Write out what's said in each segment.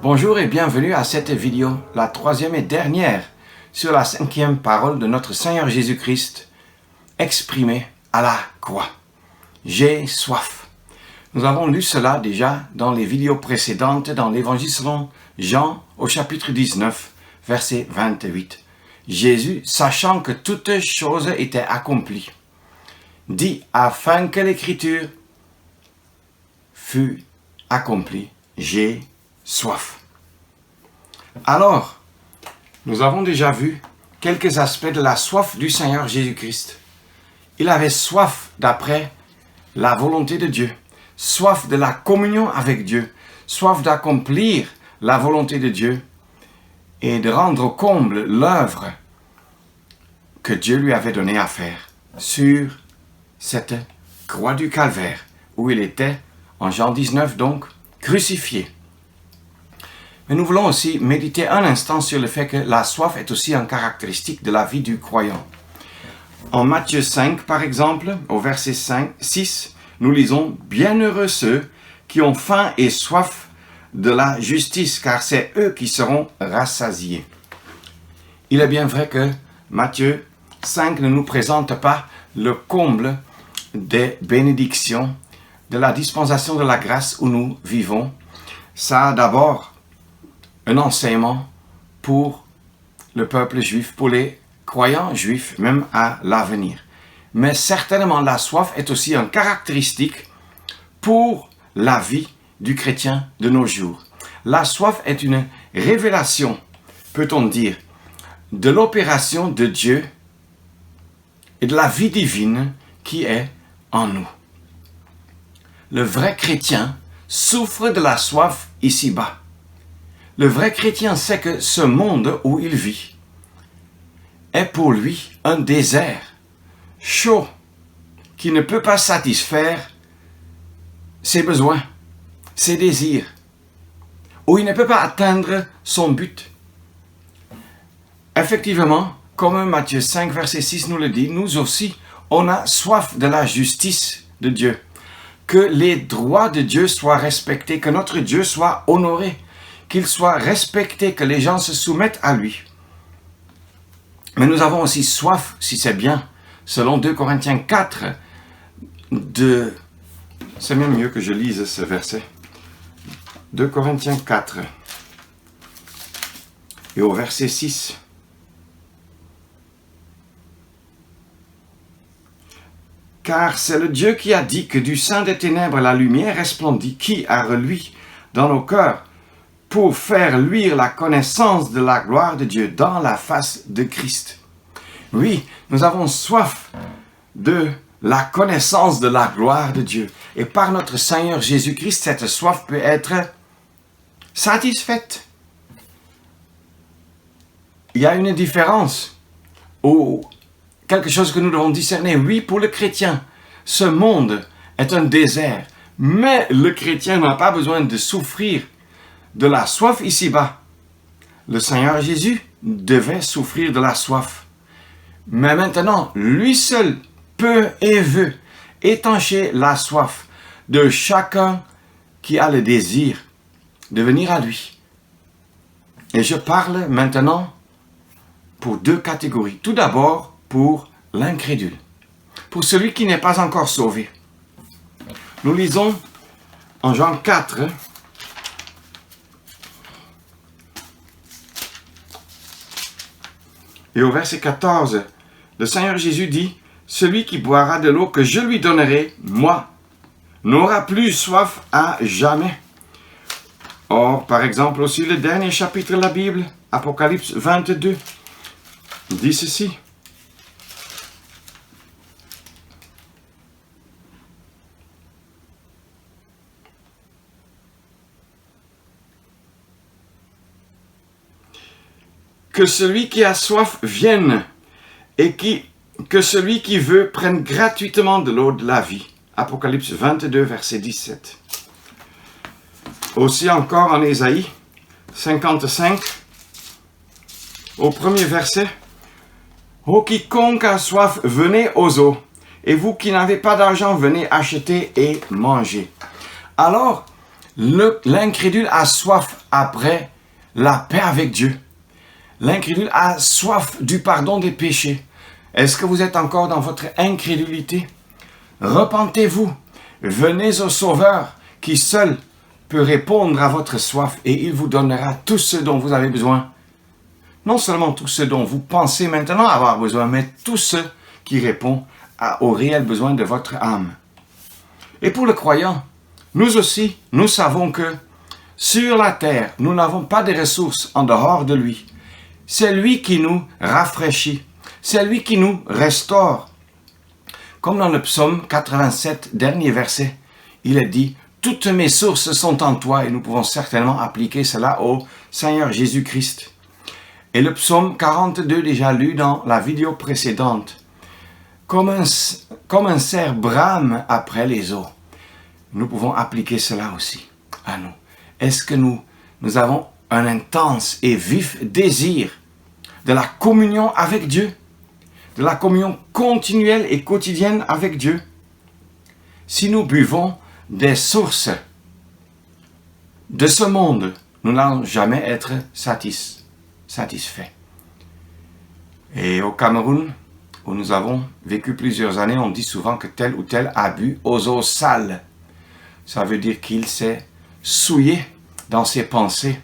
Bonjour et bienvenue à cette vidéo, la troisième et dernière sur la cinquième parole de notre Seigneur Jésus-Christ exprimée à la croix. J'ai soif. Nous avons lu cela déjà dans les vidéos précédentes dans l'évangile selon Jean au chapitre 19, verset 28. Jésus, sachant que toutes choses étaient accomplies, dit afin que l'écriture fût accomplie, j'ai soif. Alors, nous avons déjà vu quelques aspects de la soif du Seigneur Jésus-Christ. Il avait soif d'après la volonté de Dieu, soif de la communion avec Dieu, soif d'accomplir la volonté de Dieu et de rendre au comble l'œuvre que Dieu lui avait donnée à faire sur cette croix du Calvaire, où il était, en Jean 19 donc, crucifié. Mais nous voulons aussi méditer un instant sur le fait que la soif est aussi une caractéristique de la vie du croyant. En Matthieu 5, par exemple, au verset 6, nous lisons « Bienheureux ceux qui ont faim et soif de la justice, car c'est eux qui seront rassasiés. » Il est bien vrai que Matthieu 5 ne nous présente pas le comble des bénédictions de la dispensation de la grâce où nous vivons. Ça a d'abord un enseignement pour le peuple juif, pour les croyants juifs, même à l'avenir. Mais certainement, la soif est aussi une caractéristique pour la vie du chrétien de nos jours. La soif est une révélation, peut-on dire, de l'opération de Dieu et de la vie divine qui est en nous. Le vrai chrétien souffre de la soif ici-bas. Le vrai chrétien sait que ce monde où il vit est pour lui un désert chaud qui ne peut pas satisfaire ses besoins, ses désirs, où il ne peut pas atteindre son but. Effectivement, comme Matthieu 5, verset 6 nous le dit, nous aussi, on a soif de la justice de Dieu. Que les droits de Dieu soient respectés, que notre Dieu soit honoré, qu'il soit respecté, que les gens se soumettent à lui. Mais nous avons aussi soif, si c'est bien, selon 2 Corinthiens 4, c'est même mieux que je lise ce verset. 2 Corinthiens 4, et au verset 6. Car c'est le Dieu qui a dit que du sein des ténèbres la lumière resplendit, qui a reluit dans nos cœurs pour faire luire la connaissance de la gloire de Dieu dans la face de Christ. Oui, nous avons soif de la connaissance de la gloire de Dieu. Et par notre Seigneur Jésus-Christ, cette soif peut être satisfaite. Il y a une différence ou quelque chose que nous devons discerner. Oui, pour le chrétien, ce monde est un désert, mais le chrétien n'a pas besoin de souffrir de la soif ici-bas. Le Seigneur Jésus devait souffrir de la soif. Mais maintenant, lui seul peut et veut étancher la soif de chacun qui a le désir de venir à lui. Et je parle maintenant pour deux catégories. Tout d'abord, pour l'incrédule, pour celui qui n'est pas encore sauvé. Nous lisons en Jean 4, et au verset 14, le Seigneur Jésus dit, « Celui qui boira de l'eau que je lui donnerai, moi, n'aura plus soif à jamais. » Or, par exemple, aussi le dernier chapitre de la Bible, Apocalypse 22, dit ceci. Que celui qui a soif vienne et que celui qui veut prenne gratuitement de l'eau de la vie. Apocalypse 22, verset 17. Aussi encore en Ésaïe 55, au premier verset. « Ô quiconque a soif, venez aux eaux, et vous qui n'avez pas d'argent, venez acheter et manger. » Alors, l'incrédule a soif après la paix avec Dieu. L'incrédule a soif du pardon des péchés. Est-ce que vous êtes encore dans votre incrédulité? Repentez-vous, venez au Sauveur qui seul peut répondre à votre soif et il vous donnera tout ce dont vous avez besoin. Non seulement tout ce dont vous pensez maintenant avoir besoin, mais tout ce qui répond aux réels besoins de votre âme. Et pour le croyant, nous aussi, nous savons que sur la terre, nous n'avons pas de ressources en dehors de lui. C'est lui qui nous rafraîchit. C'est lui qui nous restaure. Comme dans le psaume 87, dernier verset, il est dit « Toutes mes sources sont en toi » et nous pouvons certainement appliquer cela au Seigneur Jésus-Christ. Et le psaume 42, déjà lu dans la vidéo précédente, comme un cerf brame après les eaux. Nous pouvons appliquer cela aussi à nous. Est-ce que nous avons un intense et vif désir de la communion avec Dieu, de la communion continuelle et quotidienne avec Dieu? Si nous buvons des sources de ce monde, nous n'allons jamais être satisfaits. Et au Cameroun, où nous avons vécu plusieurs années, on dit souvent que tel ou tel a bu aux eaux sales. Ça veut dire qu'il s'est souillé dans ses pensées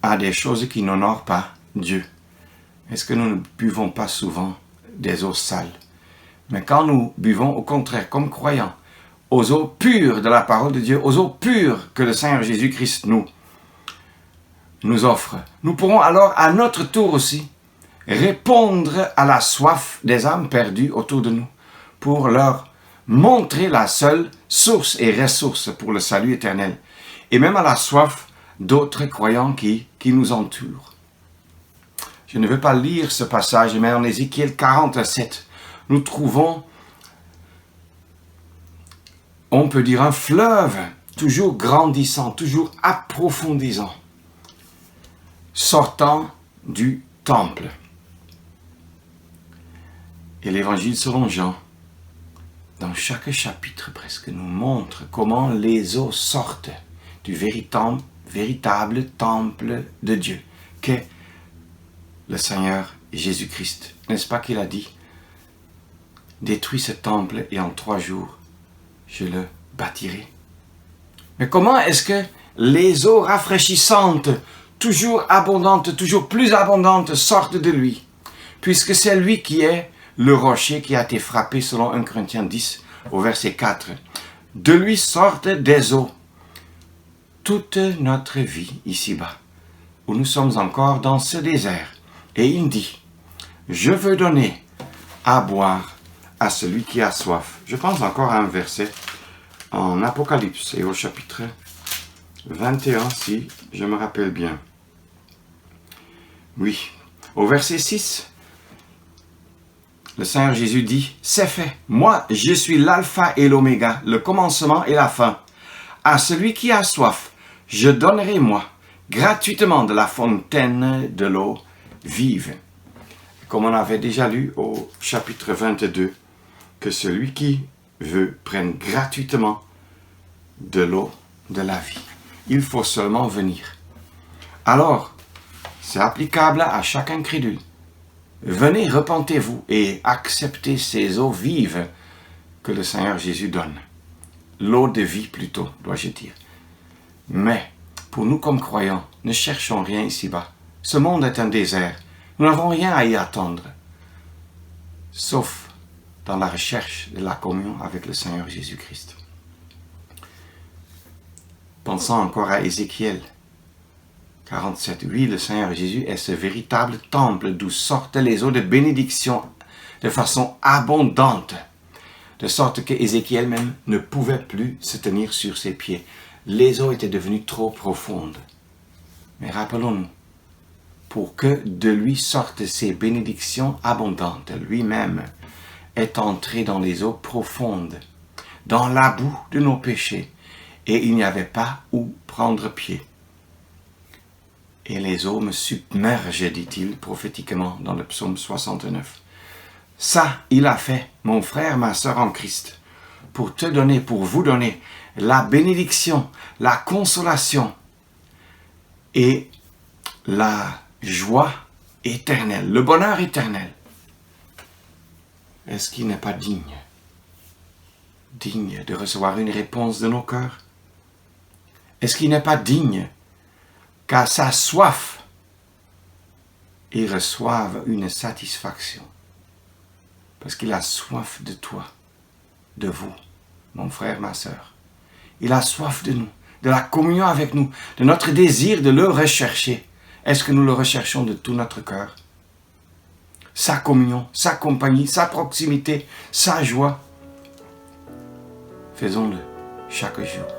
à des choses qui n'honorent pas Dieu. Est-ce que nous ne buvons pas souvent des eaux sales? Mais quand nous buvons au contraire, comme croyants, aux eaux pures de la parole de Dieu, aux eaux pures que le Seigneur Jésus-Christ nous offre, nous pourrons alors à notre tour aussi répondre à la soif des âmes perdues autour de nous pour leur montrer la seule source et ressource pour le salut éternel et même à la soif d'autres croyants qui nous entourent. Je ne veux pas lire ce passage, mais en Ézéchiel 47, nous trouvons, on peut dire, un fleuve toujours grandissant, toujours approfondissant, sortant du temple. Et l'évangile selon Jean, dans chaque chapitre presque, nous montre comment les eaux sortent du véritable temple de Dieu, qu'est le Seigneur Jésus-Christ. N'est-ce pas qu'il a dit « Détruis ce temple et en 3 jours, je le bâtirai ». Mais comment est-ce que les eaux rafraîchissantes, toujours abondantes, toujours plus abondantes, sortent de lui? Puisque c'est lui qui est le rocher qui a été frappé selon 1 Corinthiens 10 au verset 4. De lui sortent des eaux. Toute notre vie ici-bas, où nous sommes encore dans ce désert. Et il dit, je veux donner à boire à celui qui a soif. Je pense encore à un verset en Apocalypse et au chapitre 21, si je me rappelle bien. Oui, au verset 6, le Seigneur Jésus dit, c'est fait. Moi, je suis l'alpha et l'oméga, le commencement et la fin. À celui qui a soif, je donnerai, moi, gratuitement de la fontaine de l'eau vive. Comme on avait déjà lu au chapitre 22, que celui qui veut prenne gratuitement de l'eau de la vie. Il faut seulement venir. Alors, c'est applicable à chaque incrédule. Venez, repentez-vous et acceptez ces eaux vives que le Seigneur Jésus donne. L'eau de vie plutôt, dois-je dire. Mais, pour nous comme croyants, ne cherchons rien ici-bas. Ce monde est un désert. Nous n'avons rien à y attendre, sauf dans la recherche de la communion avec le Seigneur Jésus-Christ. Pensons encore à Ézéchiel 47. Oui, le Seigneur Jésus est ce véritable temple d'où sortent les eaux de bénédiction de façon abondante, de sorte que Ézéchiel même ne pouvait plus se tenir sur ses pieds. Les eaux étaient devenues trop profondes. Mais rappelons-nous, pour que de lui sortent ces bénédictions abondantes, lui-même est entré dans les eaux profondes, dans la boue de nos péchés, et il n'y avait pas où prendre pied. Et les eaux me submergent, dit-il prophétiquement dans le psaume 69. Ça, il a fait, mon frère, ma sœur en Christ, pour te donner, pour vous donner la bénédiction, la consolation et la joie éternelle, le bonheur éternel, est-ce qu'il n'est pas digne de recevoir une réponse de nos cœurs? Est-ce qu'il n'est pas digne qu'à sa soif, il reçoive une satisfaction? Parce qu'il a soif de toi, de vous, mon frère, ma sœur. Il a soif de nous, de la communion avec nous, de notre désir de le rechercher. Est-ce que nous le recherchons de tout notre cœur? Sa communion, sa compagnie, sa proximité, sa joie. Faisons-le chaque jour.